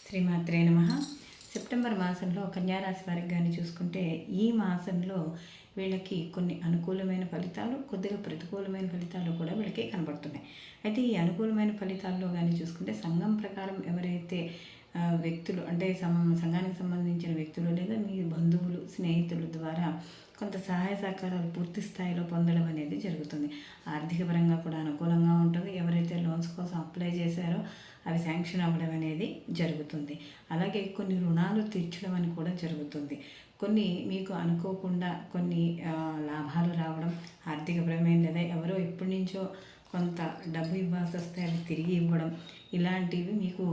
శ్రీమాత్రే నమః. సెప్టెంబర్ మాసంలో కన్యారాశి వారికి కానీ చూసుకుంటే ఈ మాసంలో వీళ్ళకి కొన్ని అనుకూలమైన ఫలితాలు, కొద్దిగా ప్రతికూలమైన ఫలితాలు కూడా వీళ్ళకి కనబడుతున్నాయి. అయితే ఈ అనుకూలమైన ఫలితాల్లో కానీ చూసుకుంటే సంఘం ప్రకారం ఎవరైతే వ్యక్తులు అంటే సంఘానికి సంబంధించిన వ్యక్తులు లేదా మీ బంధువులు, స్నేహితుల ద్వారా కొంత సహాయ సహకారాలు పూర్తి స్థాయిలో పొందడం అనేది జరుగుతుంది. ఆర్థిక పరంగా కూడా అనుకూలంగా ఉంటుంది. ఎవరైతే లోన్స్ కోసం అప్లై చేశారో అవి శాంక్షన్ అవ్వడం అనేది జరుగుతుంది. అలాగే కొన్ని రుణాలు తీర్చడం అని కూడా జరుగుతుంది. కొన్ని మీకు అనుకోకుండా కొన్ని లాభాలు రావడం, ఆర్థికపరమైన లేదా ఎవరో ఎప్పటి నుంచో కొంత డబ్బు ఇవ్వాల్సి వస్తే అది తిరిగి ఇవ్వడం, ఇలాంటివి మీకు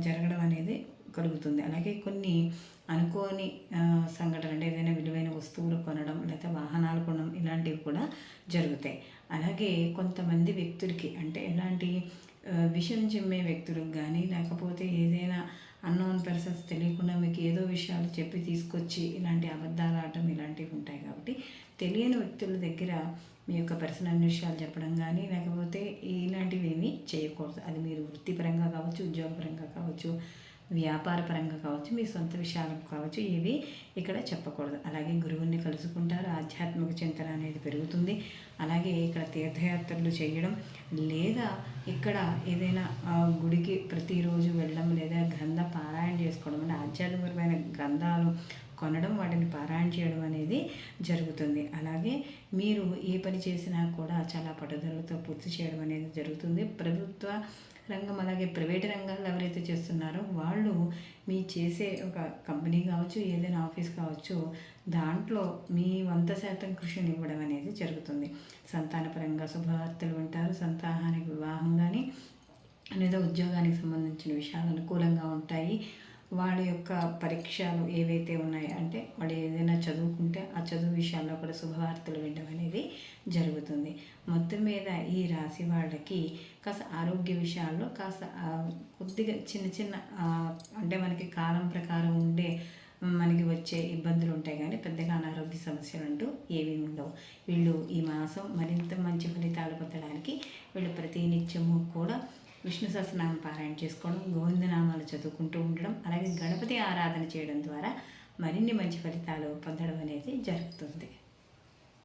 జరగడం అనేది కలుగుతుంది. అలాగే కొన్ని అనుకోని సంఘటన అంటే ఏదైనా విలువైన వస్తువులు కొనడం లేదా వాహనాలు కొనడం ఇలాంటివి కూడా జరుగుతాయి. అలాగే కొంతమంది వ్యక్తులకి అంటే ఎలాంటి విషయం చిమ్మే వ్యక్తులకు కానీ లేకపోతే ఏదైనా అన్నోన్ పర్సన్స్ తెలియకుండా మీకు ఏదో విషయాలు చెప్పి తీసుకొచ్చి ఇలాంటి అబద్ధాలు ఆడటం ఇలాంటివి ఉంటాయి. కాబట్టి తెలియని వ్యక్తుల దగ్గర మీ యొక్క పర్సనల్ విషయాలు చెప్పడం కానీ లేకపోతే ఇలాంటివి ఏమీ చేయకూడదు. అది మీరు వృత్తిపరంగా కావచ్చు, ఉద్యోగపరంగా కావచ్చు, వ్యాపార పరంగా కావచ్చు, మీ సొంత విషయాలకు కావచ్చు, ఇవి ఇక్కడ చెప్పకూడదు. అలాగే గురువుని కలుసుకుంటారు, ఆధ్యాత్మిక చింతన అనేది పెరుగుతుంది. అలాగే ఇక్కడ తీర్థయాత్రలు చేయడం లేదా ఇక్కడ ఏదైనా గుడికి ప్రతిరోజు వెళ్ళడం లేదా గ్రంథ పారాయణ చేసుకోవడం అంటే ఆధ్యాత్మికమైన గ్రంథాలు కొనడం, వాటిని పారాయణ చేయడం అనేది జరుగుతుంది. అలాగే మీరు ఏ పని చేసినా కూడా చాలా పట్టుదలతో పూర్తి చేయడం అనేది జరుగుతుంది. ప్రభుత్వ రంగం అలాగే ప్రైవేట్ రంగాల్లో ఎవరైతే చేస్తున్నారో వాళ్ళు మీ చేసే ఒక కంపెనీ కావచ్చు, ఏదైనా ఆఫీస్ కావచ్చు, దాంట్లో మీ 100% కృషిని ఇవ్వడం అనేది జరుగుతుంది. సంతానపరంగా శుభవార్తలు వింటారు. సంతానానికి వివాహం కానీ లేదా ఉద్యోగానికి సంబంధించిన విషయాలు అనుకూలంగా ఉంటాయి. వాళ్ళ యొక్క పరీక్షలు ఏవైతే ఉన్నాయో అంటే వాళ్ళు ఏదైనా చదువుకుంటే ఆ చదువు విషయాల్లో కూడా శుభవార్తలు వినడం అనేది జరుగుతుంది. మొత్తం మీద ఈ రాశి వాళ్ళకి కాస్త ఆరోగ్య విషయాల్లో కాస్త కొద్దిగా చిన్న చిన్న అంటే మనకి కాలం ప్రకారం ఉండే మనకి వచ్చే ఇబ్బందులు ఉంటాయి కానీ పెద్దగా అనారోగ్య సమస్యలు అంటూ ఏమీ ఉండవు. వీళ్ళు ఈ మాసం మరింత మంచి ఫలితాలు పొందడానికి వీళ్ళు ప్రతి నిత్యము కూడా విష్ణు సహస్రనామం పారాయణ చేసుకోవడం, గోవిందనామాలు చదువుకుంటూ ఉండడం, అలాగే గణపతి ఆరాధన చేయడం ద్వారా మరిన్ని మంచి ఫలితాలు పొందడం అనేది జరుగుతుంది.